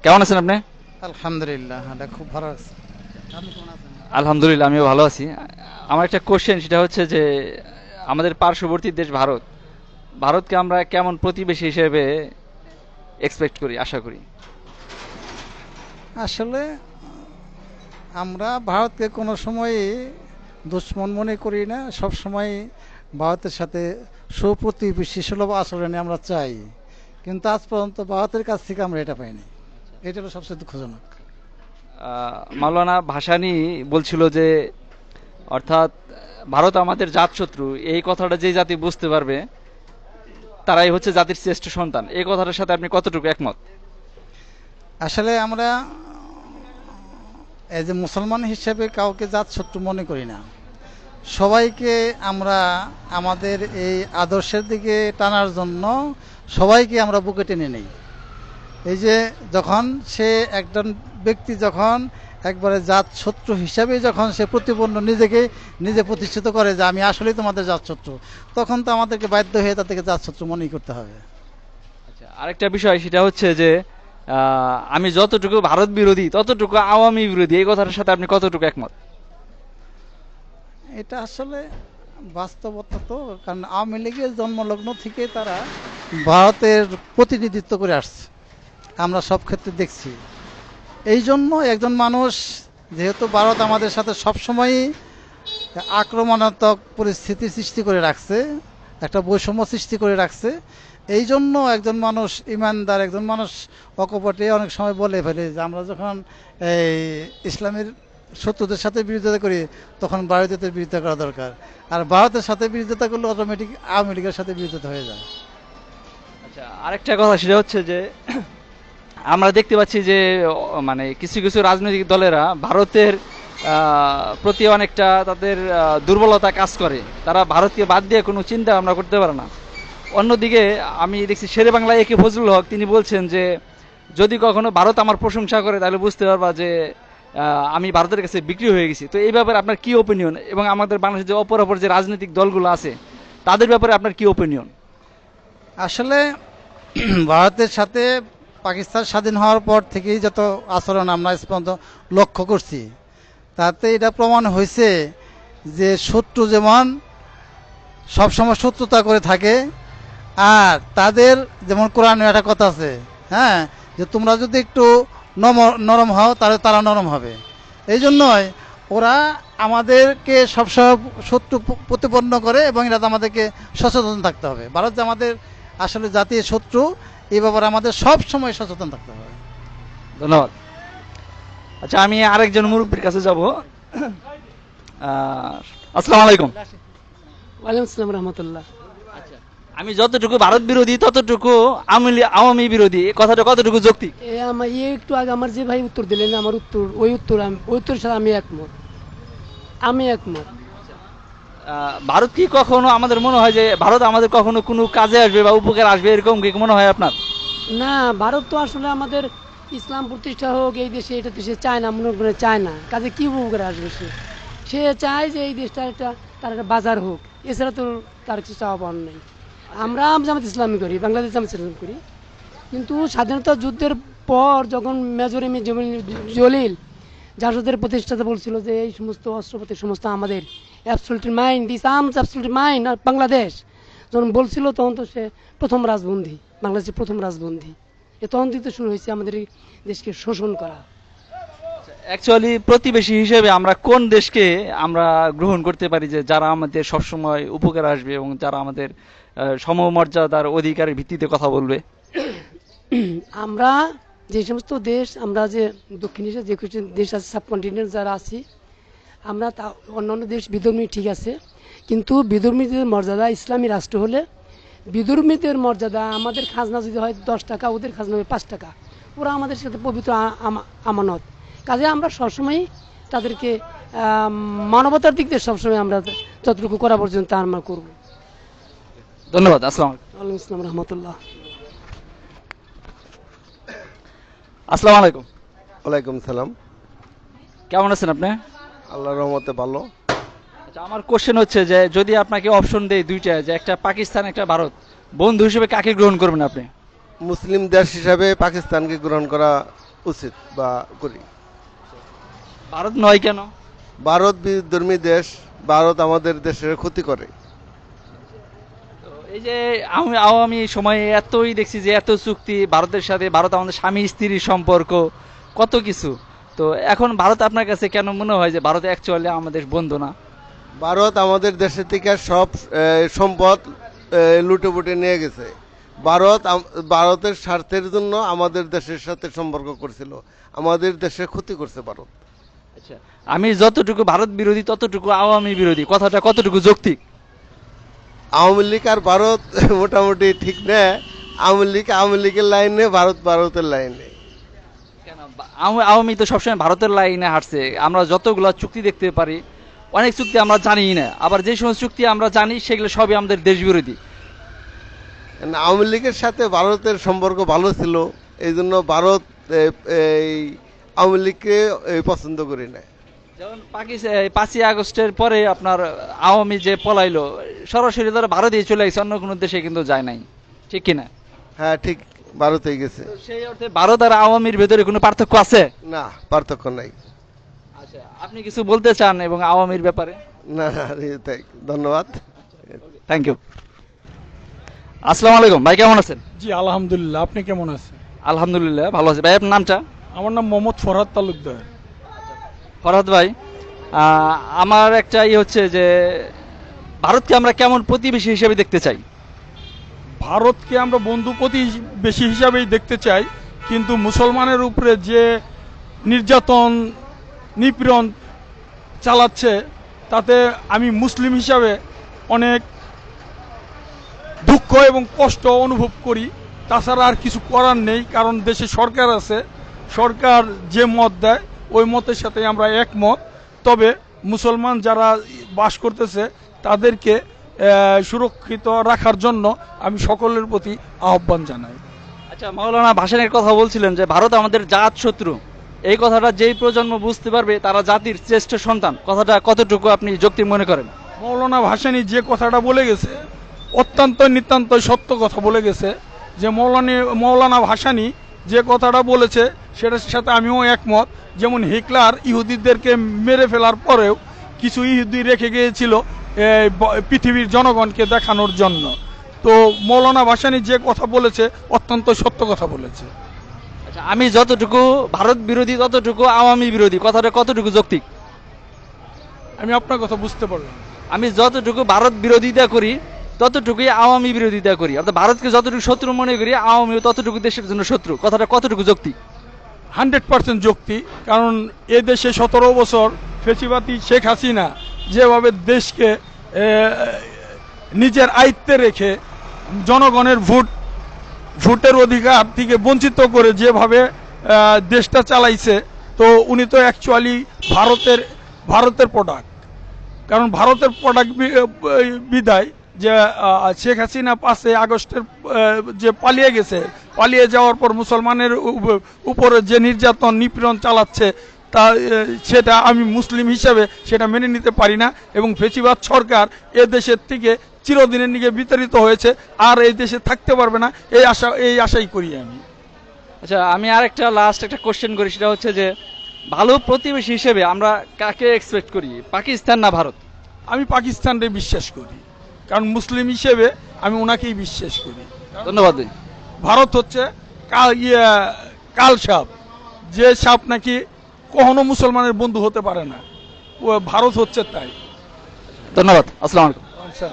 কেমন আছেন আপনি? আলহামদুলিল্লাহ, এটা খুব ভালো আছে। আপনি কেমন আছেন? আলহামদুলিল্লাহ, আমিও ভালো আছি। আমার একটা কোশ্চেন, সেটা হচ্ছে যে আমাদের পার্শ্ববর্তী দেশ ভারত, ভারতকে আমরা কেমন প্রতিবেশী হিসেবে এক্সপেক্ট করি, আশা করি? আসলে আমরা ভারতকে কোনো সময় দুশ্মন মনে করি না, সব সময় ভারতের সাথে সুপ্রতিবেশী সুলভ আচরণে আমরা চাই, কিন্তু আজ পর্যন্ত ভারতের কাছ থেকে আমরা এটা পাইনি। এটা হলো সবচেয়ে দুঃখজনক। মাওলানা ভাসানী বলছিল যে, অর্থাৎ ভারত আমাদের জাতশত্রু, এই কথাটা যে জাতি বুঝতে পারবে তারাই হচ্ছে জাতির শ্রেষ্ঠ সন্তান। এই কথাটার সাথে আপনি কতটুকু একমত? আসলে আমরা এই যে মুসলমান হিসেবে কাউকে জাত শত্রু মনে করি না, সবাইকে আমরা আমাদের এই আদর্শের দিকে টানার জন্য সবাইকে আমরা বুকে টেনে নেই। এই যে যখন সে একজন ব্যক্তি যখন একবারে জাত শত্রু হিসাবে যখন সে প্রতিপন্ন নিজেকে নিজে প্রতিষ্ঠিত করে যে আমি আসলেই তোমাদের জাত শত্রু, তখন তো আমাদেরকে বাধ্য হয়ে তাদেরকে জাত শত্রু মনেই করতে হবে। আচ্ছা, আরেকটা বিষয়, সেটা হচ্ছে যে আমি যতটুকু ভারত বিরোধী ততটুকু আওয়ামী বিরোধী, এই কথাটার সাথে আপনি কতটুকু একমত? এটা আসলে বাস্তবতা তো, কারণ আওয়ামী লীগের জন্মলগ্ন থেকে তারা ভারতের প্রতিনিধিত্ব করে আসছে, আমরা সব ক্ষেত্রে দেখছি। এই জন্য একজন মানুষ, যেহেতু ভারত আমাদের সাথে সবসময়ই আক্রমণাত্মক পরিস্থিতি সৃষ্টি করে রাখছে, একটা বৈষম্য সৃষ্টি করে রাখছে, এই জন্য একজন মানুষ ইমানদার একজন মানুষ অকপটে অনেক সময় বলে ফেলে যে আমরা যখন এই ইসলামের শত্রুদের সাথে বিরোধিতা করি তখন ভারতীয়দের বিরোধিতা করা দরকার, আর ভারতের সাথে বিরোধিতা করলে অটোমেটিক আওয়ামী লীগের সাথে বিরোধিতা হয়ে যায়। আচ্ছা, আরেকটা কথা, সেটা হচ্ছে যে আমরা দেখতে পাচ্ছি যে মানে কিছু কিছু রাজনৈতিক দলেরা ভারতের প্রতি অনেকটা তাদের দুর্বলতা কাজ করে, তারা ভারতকে বাদ দিয়ে কোনো চিন্তা ভাবনা করতে পারে না। অন্যদিকে আমি দেখছি শেরে বাংলা একে ফজলুল হক, তিনি বলছেন যে যদি কখনো ভারত আমার প্রশংসা করে তাহলে বুঝতে পারবা যে আমি ভারতের কাছে বিক্রি হয়ে গেছি। তো এই ব্যাপারে আপনার কি ওপিনিয়ন, এবং আমাদের বাংলাদেশে যে অপর অপর যে রাজনৈতিক দলগুলো আছে তাদের ব্যাপারে আপনার কি ওপিনিয়ন? আসলে ভারতের সাথে পাকিস্তান স্বাধীন হওয়ার পর থেকেই যত আচরণ আমরা আজ পর্যন্ত লক্ষ্য করছি, তাতে এটা প্রমাণ হয়েছে যে শত্রু যেমন সবসময় শত্রুতা করে থাকে, আর তাদের যেমন কোরআনে একটা কথা আছে, হ্যাঁ, যে তোমরা যদি একটু নরম হও তাহলে তারা নরম হবে। এই জন্যই ওরা আমাদেরকে সবসময় শত্রু প্রতিপন্ন করে, এবং এটা আমাদেরকে সচেতন থাকতে হবে। ভারত যে আমাদের আসলে জাতীয় শত্রু, এই ব্যাপারে আমাদের সব সময় সচেতন থাকতে হবে। ধন্যবাদ। আচ্ছা, আমি আরেকজন মুরব্বীর কাছে যাব। আসসালামু আলাইকুম। ওয়ালাইকুম আসসালাম রহমতুল্লাহ। আচ্ছা, আমি যতটুকু ভারত বিরোধী ততটুকু আওয়ামী বিরোধী, এই কথাটা কতটুকু যৌক্তিক? আমার একটু আগে আমার যে ভাই উত্তর দিলেন, আমার উত্তর ওই উত্তরের সাথে আমি একমত। আমি একমত। ভারত কি কখনো, আমাদের মনে হয় যে ভারত আমাদের কখনো কোনো কাজে আসবে বা উপকার আসবে, এরকম কি মনে হয় আপনার? না, ভারত তো আসলে আমাদের ইসলাম প্রতিষ্ঠা হোক এই দেশে, এটা তো সে চায় না, মনে করে চায় না। কাজে কি উপকারে আসবে সে? সে চায় যে এই দেশটা একটা তার একটা বাজার হোক, এছাড়া তো তার কিছু চাওয়া পাওয়ার নেই। আমরা জামাত ইসলামী করি, বাংলাদেশ জামাত ইসলামী করি, কিন্তু স্বাধীনতা যুদ্ধের পর যখন মেজর এম এ জলিল জাসদের প্রতিষ্ঠাতা বলছিল যে এই সমস্ত অস্ত্রপাতি সমস্ত আমাদের, absolute mine, this arms absolute mine আর বাংলাদেশ, যখন বলছিল তখন তো সে প্রথম রাজবন্দী, বাংলাদেশের প্রথম রাজবন্দী। তখন থেকে শুরু হয়েছে আমাদের এই দেশকে শোষণ করা। অ্যাকচুয়ালি প্রতিবেশী হিসেবে আমরা কোন দেশকে আমরা গ্রহণ করতে পারি যে যারা আমাদের সবসময় উপকার আসবে এবং যারা আমাদের সমমর্যাদার অধিকারের ভিত্তিতে কথা বলবে? আমরা যে সমস্ত দেশ, আমরা যে দক্ষিণ এশিয়ার যে কিছু দেশ আছে, সাবকন্টিনেন্ট যারা আছি আমরা, তা অন্যান্য দেশ বিধর্মী ঠিক আছে, কিন্তু বিধর্মীদের মর্যাদা ইসলামী রাষ্ট্র হলে বিধর্মীদের মর্যাদা, আমাদের খাজনা যদি হয় 10 টাকা, ওদের খাজনা হবে 5 টাকা। ওরা আমাদের সাথে পবিত্র আমানত। কাজে আমরা সবসময় তাদেরকে মানবতার দিক দিয়ে সবসময় আমরা যতটুকু করা পর্যন্ত আমরা করবো। ধন্যবাদ। আসসালাম আলাইকুম। ওয়ালাইকুম আসসালাম রহমতুল্লাহ। আসসালামু আলাইকুম। ওয়ালাইকুম সালাম। কেমন আছেন আপনি? আল্লাহর রহমতে ভালো। আচ্ছা, আমার কোশ্চেন হচ্ছে যে যদি আপনাকে অপশন দেয় দুইটা, যে একটা পাকিস্তান একটা ভারত, বন্ধু হিসেবে কাকে গ্রহণ করবেন আপনি? মুসলিম দেশ হিসাবে পাকিস্তানকে গ্রহণ করা উচিত বা করি। ভারত নয় কেন? ভারত বিধর্মী দেশ, ভারত আমাদের দেশের ক্ষতি করে। তো এই যে আওয়ামী সময়ে এতই দেখছি যে এত চুক্তি ভারতের সাথে, ভারত আমাদের স্বামী স্ত্রীর সম্পর্ক, কত কিছু। তো এখন ভারত আপনার কাছে কেন মনে হয় যে ভারত অ্যাকচুয়ালি আমাদের বন্ধু না? ভারত আমাদের দেশের থেকে সব সম্পদ লুটেপুটে নিয়ে গেছে। ভারতের স্বার্থের জন্য আমাদের দেশের সাথে সম্পর্ক করছিল, আমাদের দেশের ক্ষতি করছে ভারত। আচ্ছা, আমি যতটুকু ভারত বিরোধী ততটুকু আওয়ামী বিরোধী, কথাটা কতটুকু যৌক্তিক? আওয়ামী লীগ আর ভারত মোটামুটি ঠিক না। আওয়ামী লীগের লাইনে, ভারত ভারতের লাইনে। কেন আওয়ামী তো সবসময় ভারতের লাইনে হাঁটছে। আমরা যতগুলো চুক্তি দেখতে পারি, অনেক চুক্তি আমরা জানি না, আবার যে সমস্ত চুক্তি আমরা জানি সেগুলো সবই আমাদের দেশ বিরোধী। আওয়ামী লীগের সাথে ভারতের সম্পর্ক ভালো ছিল, এই জন্য ভারত এই আওয়ামী লীগকে পছন্দ করি না। যেমন 5ই আগস্টের পরে আপনার আওয়ামী যে পলাইলো, সরাসরি তারা ভারতেই চলে গেছে, অন্য কোনো দেশে কিন্তু যায় নাই, ঠিক কিনা? হ্যাঁ ঠিক, ভারতেই গেছে। তো সেই অর্থে ভারত আর আওয়ামীর ভেতরে কোনো পার্থক্য আছে? না, পার্থক্য নাই। আচ্ছা, আপনি কিছু বলতে চান এবং আওয়ামীর ব্যাপারে? না না, তাই, ধন্যবাদ। Thank you. আসসালামু আলাইকুম ভাই, কেমন আছেন? জি আলহামদুলিল্লাহ, আপনি কেমন আছেন? আলহামদুলিল্লাহ ভালো আছি। ভাই আপনার নামটা? আমার নাম মোহাম্মদ ফরহাদ তালুকদার। ফরহাদ ভাই, আমার একটা হচ্ছে যে ভারতকে আমরা কেমন প্রতিবেশী হিসেবে দেখতে চাই? ভারতকে আমরা বন্ধু প্রতিবেশী হিসাবেই দেখতে চাই, কিন্তু মুসলমানের উপরে যে নির্যাতন নিপীড়ন চালাচ্ছে, তাতে আমি মুসলিম হিসাবে অনেক দুঃখ এবং কষ্ট অনুভব করি। তাছাড়া আর কিছু করার নেই, কারণ দেশে সরকার আছে, সরকার যে মত দেয় ওই মতের সাথে আমরা একমত। তবে মুসলমান যারা বাস করতেছে তাদেরকে সুরক্ষিত রাখার জন্য আমি সকলের প্রতি আহ্বান জানাই। আচ্ছা, মাওলানা ভাসানীর কথা বলছিলেন যে ভারত আমাদের জাত শত্রু, এই কথাটা যেই প্রজন্ম বুঝতে পারবে তারা জাতির শ্রেষ্ঠ সন্তান, কথাটা কতটুকু আপনি যৌক্তিক মনে করেন? মৌলানা ভাসানী যে কথাটা বলে গেছে অত্যন্ত নিতান্ত সত্য কথা বলে গেছে। যে মৌলানা ভাসানী যে কথাটা বলেছে সেটার সাথে আমিও একমত। যেমন হিটলার ইহুদিদেরকে মেরে ফেলার পরেও কিছু ইহুদি রেখে গিয়েছিল পৃথিবীর জনগণকে দেখানোর জন্য। তো মৌলানা ভাসানী যে কথা বলেছে অত্যন্ত সত্য কথা বলেছে। আচ্ছা, আমি যতটুকু ভারত বিরোধী ততটুকু আওয়ামী বিরোধী, কথাটা কতটুকু যৌক্তিক? আমি আপনার কথা বুঝতে পারলাম। আমি যতটুকু ভারত বিরোধিতা করি ততটুকুই আওয়ামী বিরোধিতা করি, অর্থাৎ ভারতকে যতটুকু শত্রু মনে করি আওয়ামীও ততটুকু দেশের জন্য শত্রু, কথাটা কতটুকু যৌক্তিক? 100% যুক্তি। কারণ এ দেশে 17 বছর ফেসিবাদী শেখ হাসিনা যেভাবে দেশকে নিজের আয়ত্তে রেখে জনগণের ভোটের অধিকার থেকে বঞ্চিত করে যেভাবে দেশটা চালাইছে, তো উনি তো অ্যাকচুয়ালি ভারতের প্রোডাক্ট। কারণ ভারতের প্রোডাক্ট বিদায় যে শেখ হাসিনা 5ই আগস্টের যে পালিয়ে গেছে, পালিয়ে যাওয়ার পর মুসলমানের উপরে যে নির্যাতন নিপীড়ন চালাচ্ছে, তা সেটা আমি মুসলিম হিসাবে সেটা মেনে নিতে পারি না। এবং ফেসিবাদ সরকার এ দেশের থেকে চিরদিনের দিকে বিতাড়িত হয়েছে, আর এই দেশে থাকতে পারবে না, এই আশাই করি আমি। আচ্ছা, আমি আর একটা লাস্ট একটা কোশ্চেন করি, সেটা হচ্ছে যে ভালো প্রতিবেশী হিসেবে আমরা কাকে এক্সপেক্ট করি, পাকিস্তান না ভারত? আমি পাকিস্তানকে বিশ্বাস করি, কারণ মুসলিম হিসেবে আমি ওনাকেই বিশ্বাস করি। ধন্যবাদ ভাই। ভারত হচ্ছে কাল সাপ, যে সাপ নাকি কখনো মুসলমানের বন্ধু হতে পারে না, ও ভারত হচ্ছে তাই। ধন্যবাদ, আসসালামু আলাইকুম। আচ্ছা।